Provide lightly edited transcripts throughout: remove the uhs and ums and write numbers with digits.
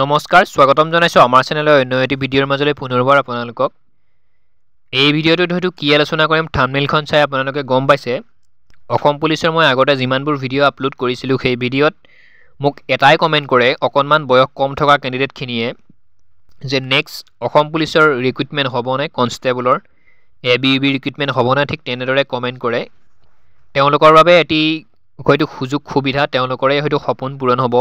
নমস্কাৰ স্বাগতম জনাইছো আমাৰ চেনেলৰ অন্য এটি ভিডিঅ'ৰ মাজলৈ পুনৰবাৰ আপোনালোকক এই ভিডিঅ'টোত হয়তো কি আলোচনা কৰিম থাম্বনেইলখন চাই আপোনালোকে গম পাইছে অসম পুলিচৰ মই আগতে যিমানবোৰ ভিডিঅ' আপলোড কৰিছিলো সেই ভিডিঅ'ত মোক এটাই কমেন্ট কৰে অকনমান বয়স কম থকা ক্যান্ডিডেট খিনিয়ে যে নেক্সট অসম পুলিচৰ ৰিক্ৰুটমেন্ট হ'বনে কনষ্টেবলৰ এবিইবি ৰিক্ৰুটমেন্ট হ'বনে ঠিক তেনেদৰে কমেন্ট কৰে তেওঁলোকৰ বাবে এটি হয়তো সুযোগ সুবিধা তেওঁলোকৰে হয়তো সপোন পূৰণ হ'ব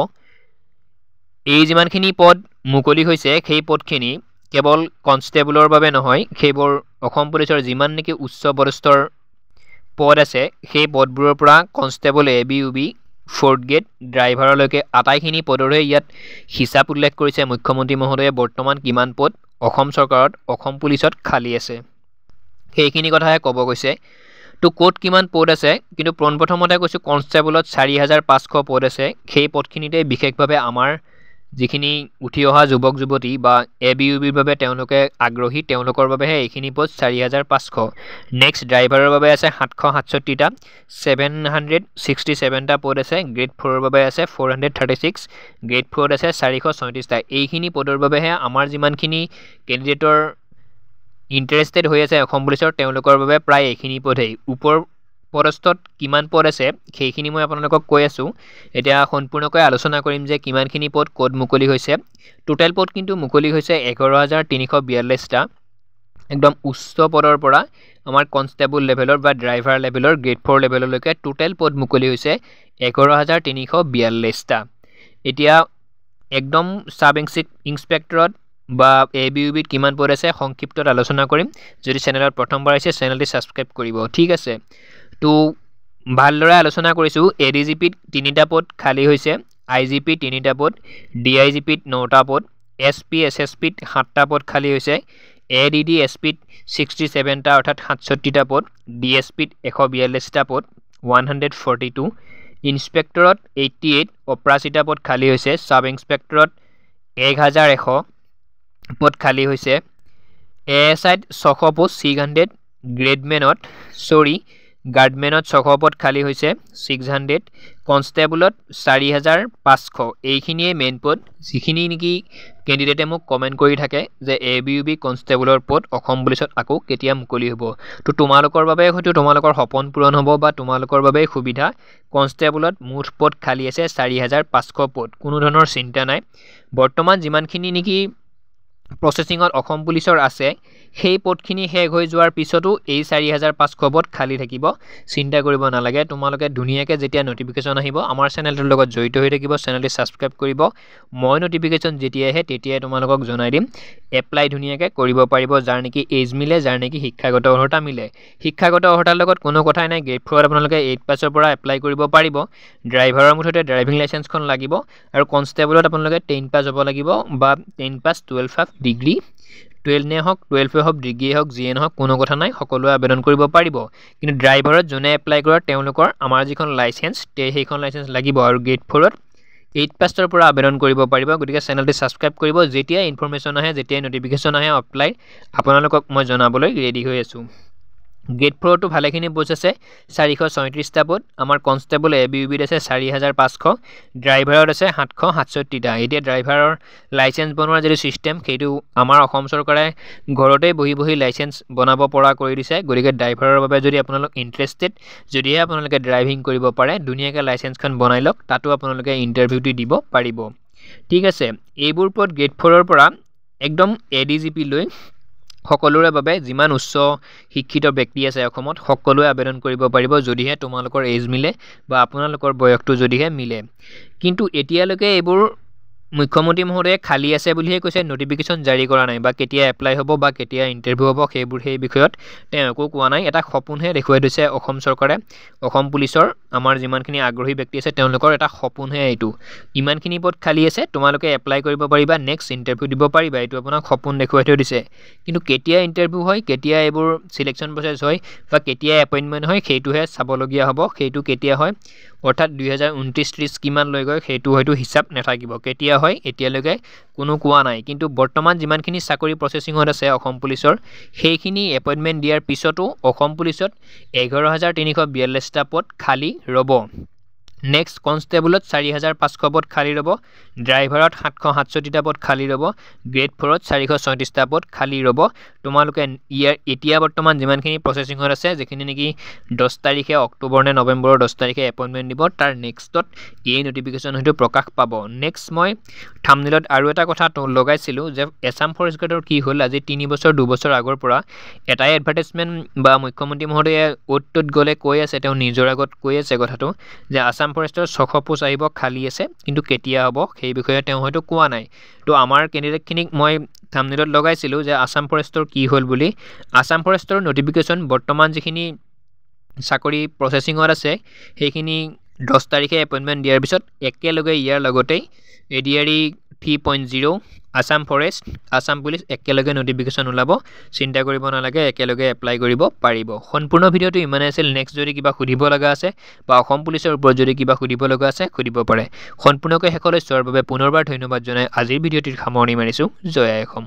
এই যিমানখিনি পদ মুকলি হৈছে সেই পদখিনি কেৱল কনষ্টেবলৰ বাবে নহয় সেইবোৰ অসম পুলিচৰ যিমান নেকি উচ্চ পদস্থৰ পদ আছে সেই পদবোৰৰ পৰা কনষ্টেবল এবিইবি ফ'ৰ্থ গ্ৰেড ড্ৰাইভাৰলৈকে আটাইখিনি পদৰে ইয়াত হিচাপ উল্লেখ কৰিছে মুখ্যমন্ত্ৰী মহোদয়ে বৰ্তমান কিমান পদ অসম চৰকাৰত অসম পুলিচত খালী আছে সেইখিনি কথাহে ক'ব গৈছে তো কোড কিমান পদ আছে কিন্তু প্ৰথমতে কৈছো কনষ্টেবলত 4500 পদ আছে সেই পদখিনিতে বিশেষভাৱে আমাৰ যিখিনি উঠি অহা যুৱক যুৱতী বা এবিইবিৰ বাবে তেওঁলোকে আগ্ৰহী তেওঁলোকৰ বাবেহে এইখিনি পদ 4500 নেক্সট ড্ৰাইভাৰৰ বাবে আছে 767 টা 767 টা পদ আছে গ্ৰেড 4 ৰ বাবে আছে 436 গ্ৰেড 4 আছে 434 টা এইখিনি পদৰ বাবেহে আমাৰ যিমানখিনি ক্যান্ডিডেটৰ ইন্টাৰেষ্টেড হৈ আছে অসম পুলিচৰ তেওঁলোকৰ বাবে প্ৰায় এইখিনি পদই ওপৰ পদস্থত কিমান পদ আছে সেইখিনি মই আপোনালোকক কৈ আছো এতিয়া সম্পূৰ্ণকৈ আলোচনা কৰিম যে কিমানখিনি পদ কোড মুকলি হৈছে টোটাল পদ কিন্তু মুকলি হৈছে 11342 টা একদম উচ্চ পদৰ পৰা আমাৰ কনষ্টেবল লেভেলৰ বা ড্ৰাইভাৰ লেভেলৰ গ্ৰেড 4 লেভেললৈকে টোটাল পদ মুকলি হৈছে 11342 টা এতিয়া একদম সাব ইন্সপেক্টৰত বা এবিইবিত কিমান পদ আছে সংক্ষিপ্তত আলোচনা কৰিম যদি চেনেলত প্ৰথমবাৰ আছে চেনেলটি সাবস্ক্ৰাইব কৰিব ঠিক আছে তো ভালদৰে আলোচনা কৰিছো এডিজিপিত 3টা পদ খালী হৈছে আইজিপি 3টা পদ ডিআইজিপিত 9টা পদ এসপি এসএসপিত 7টা পদ খালী হৈছে এডিডি এসপিত 67 টা অৰ্থাৎ 67 টা পদ ডিএসপিত 142 টা পদ 142 ইন্সপেক্টৰত 88 88 টা পদ খালী হৈছে সাব ইন্সপেক্টৰত 1100 পদ খালী হৈছে এএসআইত 600 পদ 600 গ্ৰেডমেনত গাৰ্ডমেনত 600 পদ খালী হৈছে 600 কনষ্টেবলত 4500 এইখিনিয়ে মেইন পদ যিখিনি নেকি ক্যান্ডিডেটে মোক কমেন্ট কৰি থাকে যে এবিইবি কনষ্টেবলৰ পদ অসম পুলিচত আকৌ কেতিয়া মুকলি হ'ব তো তোমালোকৰ বাবে হয়তো তোমালোকৰ সপোন পূৰণ হ'ব বা তোমালোকৰ বাবে সুবিধা কনষ্টেবলত মুঠ পদ খালী আছে 4500 পদ কোনো ধৰণৰ চিন্তা নাই বৰ্তমান যিমানখিনি নেকি প্ৰসেসিংত অসম পুলিচৰ আছে সেই পদখিনি হেগ হৈ যোৱাৰ পিছতো এই 4500 পদ খালী থাকিব চিন্তা কৰিব নালাগে তোমালোকে ধুনিয়াকে যেতিয়া নটিফিকেশন আহিব আমাৰ চেনেলটোৰ লগত জড়িত হৈ থাকিব চেনেলটি সাবস্ক্ৰাইব কৰিব মই নটিফিকেশন যেতিয়া আহে তেতিয়া তোমালোকক জনাই দিম এপ্লাই ধুনিয়াকে কৰিব পাৰিব যাৰ নেকি এজ মিলে যাৰ নেকি শিক্ষাগত অৰ্হতা মিলে শিক্ষাগত অৰ্হতাৰ লগত কোনো কথাই নাই গ্ৰেড 4 আপোনালোকে 8 পাছৰ পৰা এপ্লাই কৰিব পাৰিব ড্ৰাইভাৰৰ মুঠতে ড্ৰাইভিং লাইসেন্সখন লাগিব আৰু কনষ্টেবলত আপোনালোকে 10 পাছ হ'ব লাগিব বা 10 পাছ 12 ডিগ্ৰী 12 নে হক 12 হক ডিগ্ৰী হক জিএন হক কোনো কথা নাই সকলোৱে আবেদন কৰিব পাৰিব কিন্তু ড্ৰাইভাৰত জনে এপ্লাই কৰা তেওঁলোকৰ আমাৰ যিখন লাইসেন্স সেইখন লাইসেন্স লাগিব আৰু গ্ৰেড 4ত 8 পাছৰ পৰা আবেদন কৰিব পাৰিব গতিকে চেনেলটি সাবস্ক্ৰাইব কৰিব যেতিয়া ইনফৰমেশন আহে যেতিয়া নটিফিকেশন আহে এপ্লাই আপোনালোকক মই জনাবলৈ ৰেডি হৈ আছো গ্ৰেড 4 টো ভালেখিনি পোষ্ট আছে 436 টা পদ আমাৰ কনষ্টেবল এবিইবিত আছে 4500 ড্ৰাইভাৰত আছে 767 টা এতিয়া ড্ৰাইভাৰৰ লাইসেন্স বনোৱাৰ যে সিস্টেম সেইটো আমাৰ অসম চৰকাৰে ঘৰতে বহি বহি লাইসেন্স বনাব পৰা কৰি দিছে গতিকে ড্ৰাইভাৰৰ বাবে যদি আপোনালোক ইন্টাৰেষ্টেড যদি আপোনালোকে ড্ৰাইভিং কৰিব পাৰে দুনিয়াকে লাইসেন্সখন বনাই লওক তাতো আপোনালোকে ইন্টাৰভিউ দিব পাৰিব ঠিক আছে এইবোৰ পদ গ্ৰেড 4 ৰ পৰা একদম এডিজিপি লৈ সকলোৰে বাবে যিমান উচ্চ শিক্ষিত ব্যক্তি আছে অসমত সকলোৱে আবেদন কৰিব পাৰিব যদিহে তোমালোকৰ এজ মিলে বা আপোনালোকৰ বয়সটো যদিহে মিলে কিন্তু এতিয়ালৈকে এইবোৰ মুখ্যমন্ত্ৰী মহোদয়ে খালী আছে বুলিহে কৈছে নটিফিকেশন জাৰি কৰা নাই বা কেতিয়া এপ্লাই হ'ব বা কেতিয়া ইন্টাৰভিউ হ'ব সেই বিষয়ত তেওঁকো কোৱা নাই এটা সপোনহে দেখুৱাই দিছে অসম চৰকাৰে অসম পুলিচৰ আমাৰ যিমানখিনি আগ্ৰহী ব্যক্তি আছে তেওঁলোকৰ এটা সপোনহে এইটো ইমানখিনি পদ খালী আছে তোমালোকে এপ্লাই কৰিব পাৰিবা নেক্সট ইন্টাৰভিউ দিব পাৰিবা এইটো আপোনাক সপোন দেখুৱাই থৈ দিছে কিন্তু কেতিয়া ইন্টাৰভিউ হয় কেতিয়া এইবোৰ সিলেকশন প্ৰসেস হয় বা কেতিয়া এপইন্টমেন্ট হয় সেইটোহে চাবলগীয়া হ'ব সেইটো কেতিয়া হয় অৰ্থাৎ 2029-30 কিমান লৈ গৈ সেইটো হয়তো হিচাপ নাথাকিব কেতিয়া হয় এতিয়ালৈকে কোনো কোৱা নাই কিন্তু বৰ্তমান যিমানখিনি চাকৰি প্ৰসেসিংত আছে অসম পুলিচৰ সেইখিনি এপইন্টমেন্ট দিয়াৰ পিছতো অসম পুলিচত 11342 টা পদ খালী ৰব নেক্সট কনষ্টেবলত 4500 পদ খালী ৰ'ব ড্ৰাইভাৰত 767টা পদ খালী ৰ'ব গ্ৰেড 4ত 434টা পদ খালী ৰ'ব তোমালোকে এতিয়া বৰ্তমান যিমানখিনি প্ৰচেছিঙত আছে যিখিনি নেকি 10 তাৰিখে অক্টোবৰ নে নৱেম্বৰৰ 10 তাৰিখে এপইণ্টমেণ্ট দিব তাৰ নেক্সটত এই নটিফিকেশ্যন হয়তো প্ৰকাশ পাব নেক্সট মই থাম্বনেইলত আৰু এটা কথা লগাইছিলোঁ যে এছাম ফৰেষ্ট গাৰ্ডৰ কি হ'ল আজি 3 বছৰ 2 বছৰ আগৰ পৰা এটাই এডভাৰটাইজমেণ্ট বা মুখ্যমন্ত্ৰী মহোদয়ে অ'ত গ'লে কৈ আছে তেওঁ নিজৰ আগত কৈ আছে কথাটো যে আছাম ফৰেষ্টৰ 600 পোষ্ট আহিব খালী আছে কিন্তু কেতিয়া হ'ব সেই বিষয়ে তেওঁ হয়তো কোৱা নাই তো আমাৰ কেণ্ডিডেটখিনিক মই থাম্বনেইলত লগাইছিলোঁ যে আছাম ফৰেষ্টৰ কি হ'ল বুলি আছাম ফৰেষ্টৰ নটিফিকেশ্যন বৰ্তমান যিখিনি চাকৰি প্ৰচেছিঙত আছে সেইখিনি 10 তাৰিখে এপইণ্টমেণ্ট দিয়াৰ পিছত একেলগে ইয়াৰ লগতেই ADRE 3.0 Assam forest Assam police একেলগে নটিফিকেশ্যন ওলাব চিন্তা কৰিব নালাগে একেলগে এপ্লাই কৰিব পাৰিব সম্পূৰ্ণ ভিডিঅ'টো ইমানে আছিল নেক্সট যদি কিবা সুধিব লগা আছে বা অসম পুলিচৰ ওপৰত যদি কিবা সুধিব লগা আছে সুধিব পাৰে সম্পূৰ্ণকৈ শেষলৈ চোৱাৰ বাবে পুনৰবাৰ ধন্যবাদ জনাই আজিৰ ভিডিঅ'টিৰ সামৰণি মাৰিছোঁ জয় আই অসম